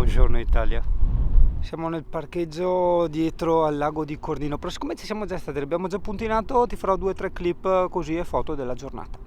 Buongiorno Italia. Siamo nel parcheggio dietro al lago di Cordino, però siccome ci siamo già stati, abbiamo già puntinato, ti farò 2 o 3 clip così e foto della giornata.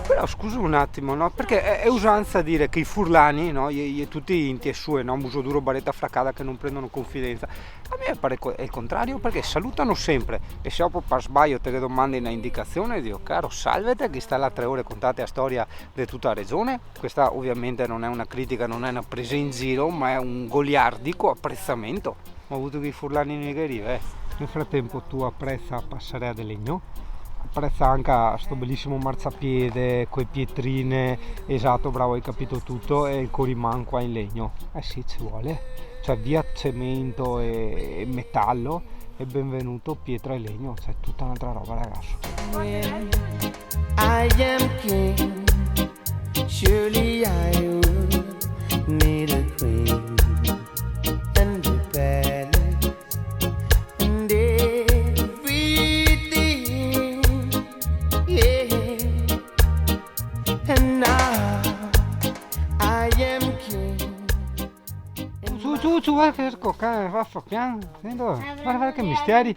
Però scusa un attimo, no? Perché è usanza dire che i furlani, no? Tutti in sue, no? Muso duro, baretta fraccata che non prendono confidenza. A me pare è il contrario, perché salutano sempre e se dopo per sbaglio te che domandi una indicazione dico caro salvete che sta là 3 ore contate a storia di tutta la regione. Questa ovviamente non è una critica, non è una presa in giro, ma è un goliardico apprezzamento. Ho avuto che i furlani in Nigeria. Nel frattempo tu apprezza a passare a De Legno? Apprezza anche sto bellissimo marciapiede, quei pietrine, esatto, bravo, hai capito tutto, e il coriman qua in legno. Eh sì, ci vuole, cioè via cemento e metallo e benvenuto pietra e legno, cioè tutta un'altra roba ragazzo. I am king, surely I would need a queen and a palace and and now I am king. Su, guarda che scocca, va piano, guarda che misteri.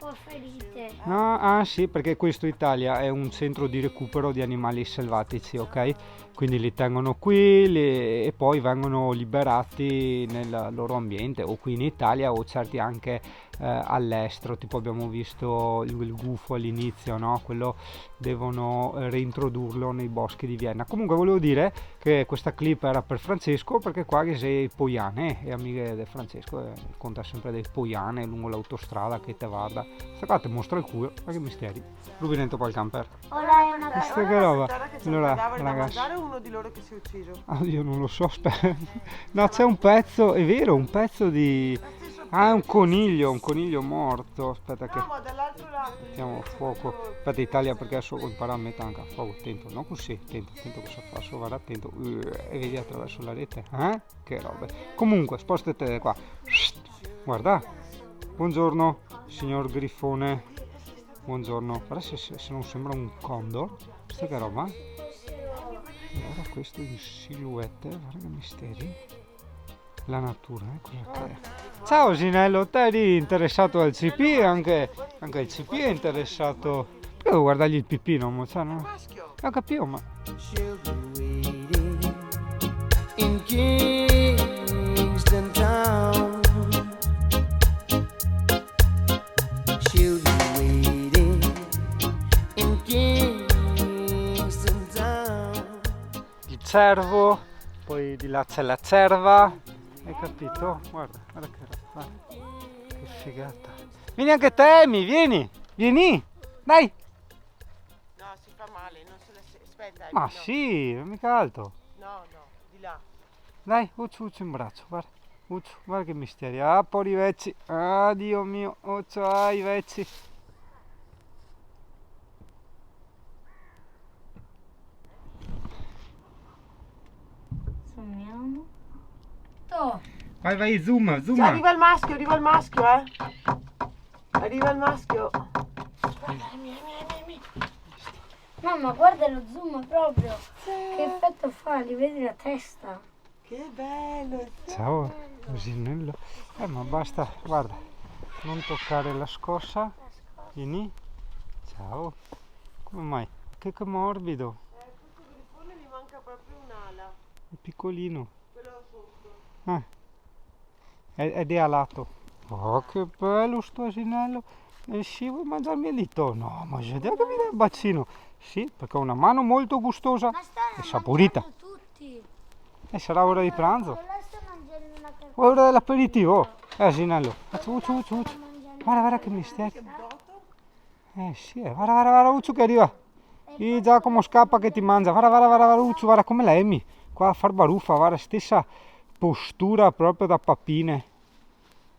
No, ah sì, perché questo Italia è un centro di recupero di animali selvatici, ok? Quindi li tengono qui e poi vengono liberati nel loro ambiente, o qui in Italia o certi anche all'estero, tipo abbiamo visto il gufo all'inizio, no? Quello devono reintrodurlo nei boschi di Vienna. Comunque volevo dire che questa clip era per Francesco, perché qua che sei poiane e amiche di Francesco conta sempre dei poiane lungo l'autostrada che te vada. Sta qua ti mostra il culo, ma che misteri. Rubinetto poi il camper. Ora è una Questa che roba. Allora, ragazzi, uno di loro che si è ucciso. Ah, io non lo so, aspetta. No, c'è un pezzo, è vero, un pezzo di... Ah, è un coniglio morto. Aspetta che... No, ma dall'altro lato. Mettiamo fuoco. Aspetta Italia, perché adesso devo imparare a mettere anche a fuoco. Attento, no così, attento cosa fa, solo vado attento. E vedi attraverso la rete. Che robe. Comunque, spostate qua. Guarda. Buongiorno, signor Grifone. Buongiorno. Guarda se non sembra un condor. Questa che roba. Guarda questo in silhouette, guarda che misteri. La natura, quella che è. Ciao Sinello, te eri interessato al CP, anche il CP è interessato. Perché devo guardargli il pipino, cioè, no? Ho capito, ma... In Kingston Town, she'll be waiting in Kingston Town. Il cervo, poi di là c'è la cerva. Hai capito? Guarda che roba, che figata. Vieni anche te, Emi, vieni, dai. No, si fa male, non se la aspetta. Ma no. sì, non è mica alto. No, di là. Dai, Uccio in braccio, guarda. Uccio, guarda che misteri. Ah, poi i vecchi. Ah, Dio mio, Uccio, i vecchi. Sogniamo. Vai, zoom. Sì, arriva il maschio, Arriva il maschio. Mamma, guarda lo zoom proprio. Che effetto fa? Li vedi la testa? Che bello. Ciao, Usinello. Ma basta, guarda, non toccare la scossa. Vieni. Ciao. Come mai? Che morbido. Questo grifone gli manca proprio un'ala. È piccolino. Quello sotto. Ed è alato. Oh, che bello sto asinello. E sì, vuoi mangiarmi il dito? No, ma vediamo che mi dai il bacino. Sì, perché ho una mano molto gustosa e saporita. Tutti. E sarà ora di pranzo. Sta mangiando una carne. Ora dell'aperitivo. Asinello. Guarda che mistero. Sì, guarda Uccio che arriva. Giacomo scappa che ti mangia. Guarda, Lucio, guarda come la Amy. Qua a far baruffa, guarda, stessa postura proprio da papine.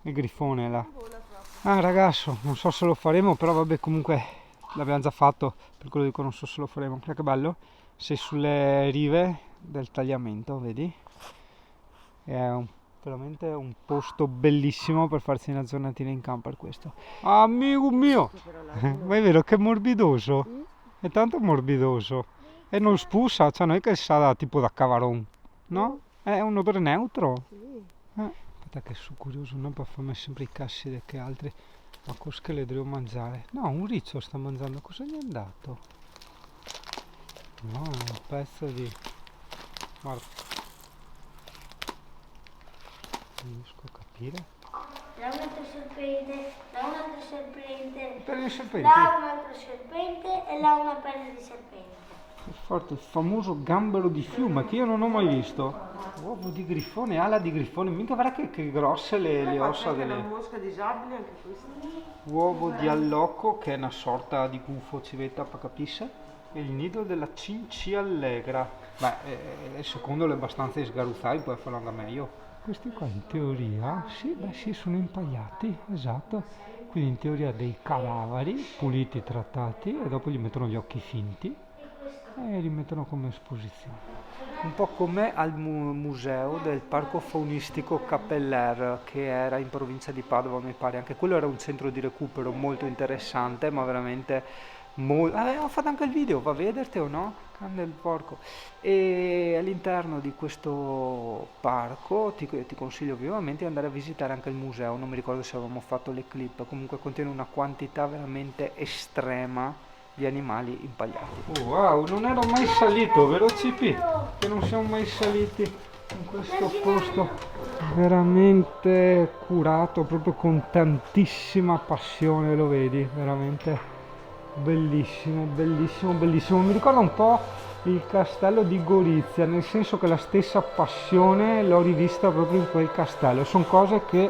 Il grifone là. Ah ragazzo, non so se lo faremo, però vabbè, comunque l'abbiamo già fatto, per quello dico non so se lo faremo. Guarda che bello. Sei sulle rive del tagliamento, vedi? Veramente un posto bellissimo per farsi una giornatina in camper questo. Amico mio! Ma è vero che è morbidoso? È tanto morbidoso. E non spuzza, cioè non è che sa tipo da cavaron, no? È un odore neutro. Aspetta che sono curioso, non per farmi sempre i cassi che altri. Ma cos'è che le devo mangiare? No, un riccio sta mangiando, cosa gli è andato? No, un pezzo di... Guarda. Non riesco a capire. Là un altro serpente, là un altro serpente, Per i serpenti? là un altro serpente e là una pelle di serpente. Forte, il famoso gambero di fiume che io non ho mai visto. Uovo di grifone, ala di grifone, mica guarda che grosse le ossa C'è una delle... mosca disabile anche questa. Uovo di allocco, che è una sorta di gufo civetta, per capisse. E il nido della cinciallegra. Beh, secondo le abbastanza sgaruzzai, puoi farlo anche meglio. Questi qua in teoria, sì, sono impagliati, esatto. Quindi in teoria dei cadaveri puliti, trattati, e dopo gli mettono gli occhi finti e li mettono come esposizione. Un po' come al museo del parco faunistico Cappeller, che era in provincia di Padova, mi pare. Anche quello era un centro di recupero molto interessante, ma veramente molto... ho fatto anche il video, va a vederti o no? Grande il porco. E all'interno di questo parco ti consiglio vivamente di andare a visitare anche il museo. Non mi ricordo se avevamo fatto le clip, comunque contiene una quantità veramente estrema di animali impagliati. Wow, non ero mai salito, vero CP? Che non siamo mai saliti in questo posto veramente curato, proprio con tantissima passione, lo vedi? Veramente bellissimo, bellissimo, bellissimo. Mi ricorda un po' il castello di Gorizia, nel senso che la stessa passione l'ho rivista proprio in quel castello. Sono cose che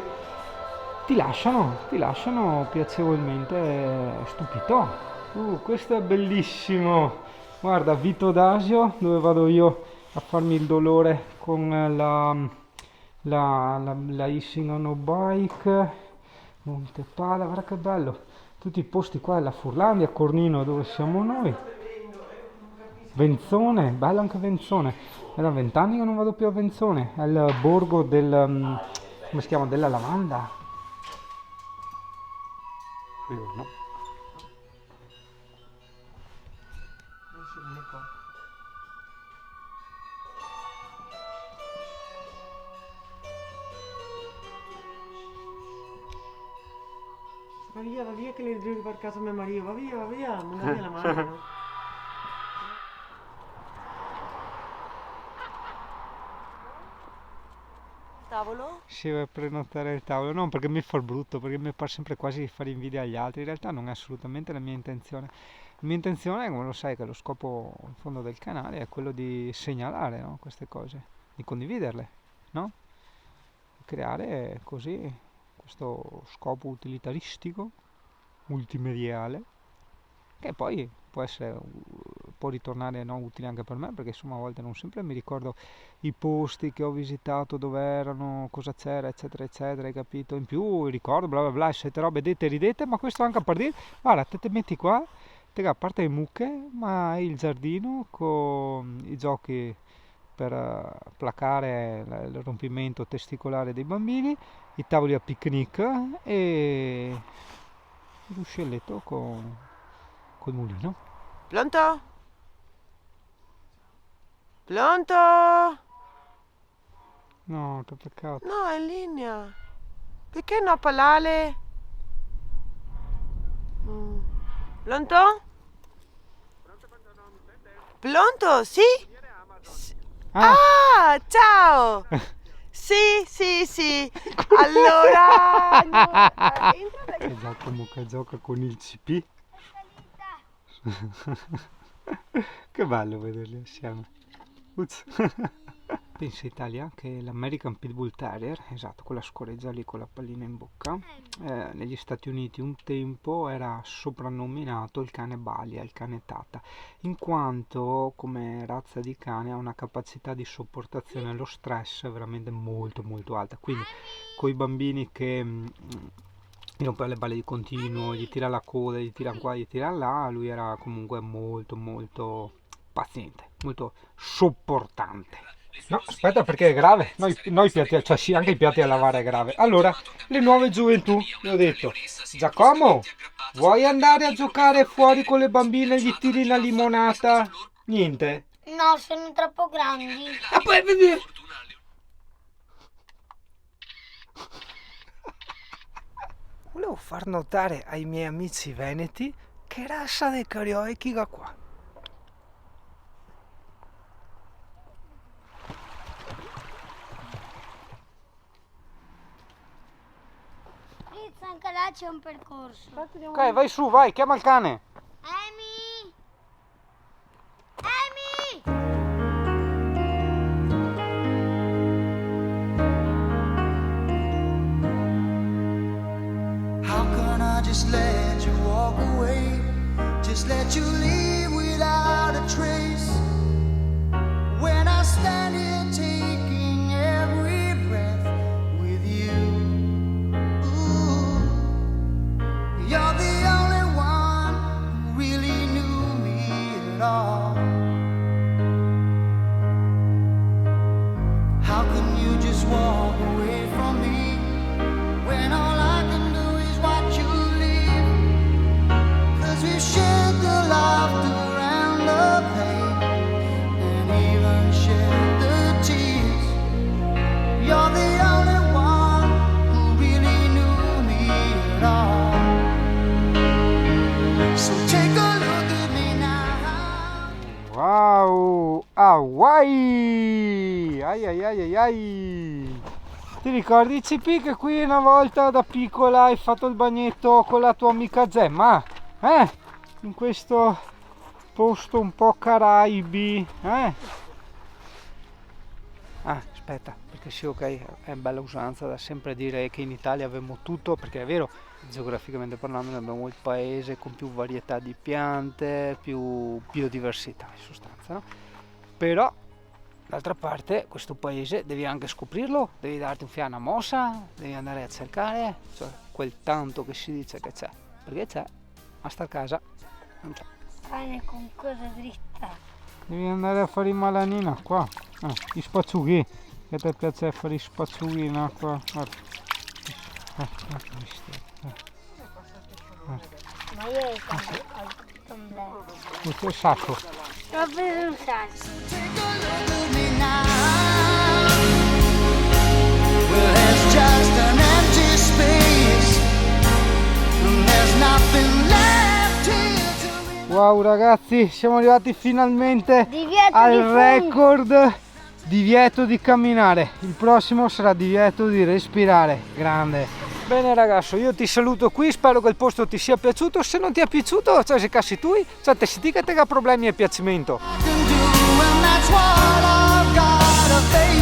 ti lasciano piacevolmente stupito. Questo è bellissimo. Guarda, Vito d'Asio, dove vado io a farmi il dolore con la Issing on a Bike, Montepala, guarda che bello. Tutti i posti qua, la Furlandia, Cornino, dove siamo noi. Venzone, bello anche Venzone. Era 20 anni che non vado più a Venzone, è il borgo del... come si chiama? Della lavanda. No. Va via che le devo per casa mio marito, va via, manda via la macchina. Tavolo? Si deve prenotare il tavolo, non perché mi fa il brutto, perché mi pare sempre quasi di fare invidia agli altri, in realtà non è assolutamente la mia intenzione. La mia intenzione, come lo sai, che lo scopo in fondo del canale è quello di segnalare, no, queste cose, di condividerle, no? Creare così questo scopo utilitaristico, multimediale, che poi può ritornare, no, utile anche per me, perché insomma a volte non sempre mi ricordo i posti che ho visitato, dove erano, cosa c'era, eccetera eccetera, hai capito? In più ricordo bla bla bla, siete robe dette e ridette, ma questo anche per dire, guarda, te metti qua, a parte le mucche, ma hai il giardino con i giochi per placare il rompimento testicolare dei bambini, i tavoli a picnic e l'uscelletto col mulino. Pronto? Pronto? No, che peccato. No, è in linea. Perché non parlare? Pronto? Pronto? Sì? Ah, ciao! Sì. Allora... entra È Giacomo che gioca con il CP. Che bello vederli assieme. Uz. pensa Italia che l'American Pitbull Terrier, esatto, quella scoreggia lì con la pallina in bocca, negli Stati Uniti un tempo era soprannominato il cane balia, il cane tata, in quanto come razza di cane ha una capacità di sopportazione allo stress veramente molto molto alta. Quindi con i bambini che gli rompeva le balle di continuo, gli tira la coda, gli tira qua, gli tira là, lui era comunque molto molto paziente, molto sopportante. No, aspetta perché è grave, noi piatti, cioè sì, anche i piatti a lavare è grave. Allora, le nuove gioventù, gli ho detto, Giacomo, vuoi andare a giocare fuori con le bambine e gli tiri una limonata? Niente? No, sono troppo grandi. Ah, poi vedi. Volevo far notare ai miei amici veneti che razza di cariò è chi qua. Anche là c'è un percorso. Ok, vai su, vai, chiama il cane. Amy! Amy! How can I just let you walk away? Just let you leave without a trace. When I stand here taking every breath with you. Ooh, you're the only one who really knew me at all. How can you just walk away from me when all I can do is watch you leave? 'Cause we've shared the laughter and the pain, and even shared the tears. You're the only one who really knew me at all. So take a look at me now. Wow, Hawaii! Ai ai ai ai ai! Ti ricordi CP che qui una volta da piccola hai fatto il bagnetto con la tua amica Gemma? In questo posto un po' Caraibi, aspetta, perché sì, ok, è bella usanza da sempre dire che in Italia abbiamo tutto, perché è vero, geograficamente parlando noi abbiamo il paese con più varietà di piante, più biodiversità in sostanza, no? Però d'altra parte questo paese devi anche scoprirlo, devi darti un fiano a mossa, devi andare a cercare, cioè quel tanto che si dice che c'è, perché c'è, ma sta a casa non c'è. Cane con coda dritta. Devi andare a fare i malanina qua, gli spazzughi, che ti piace fare i spazzughi in acqua, guarda. Ma io ho tutto un bel. Questo è il sacco. Ho preso un sacco. Take a look at me now. Well, there's just an empty space, and there's nothing left here to be. Wow ragazzi, siamo arrivati finalmente Divieto al di funghi. record divieto di camminare. Il prossimo sarà divieto di respirare. Grande. Bene ragazzo, io ti saluto qui, spero che il posto ti sia piaciuto. Se non ti è piaciuto, cioè se cassi tu, cioè te si dica che te problemi e piacimento. Can do, and that's what I've gotta face.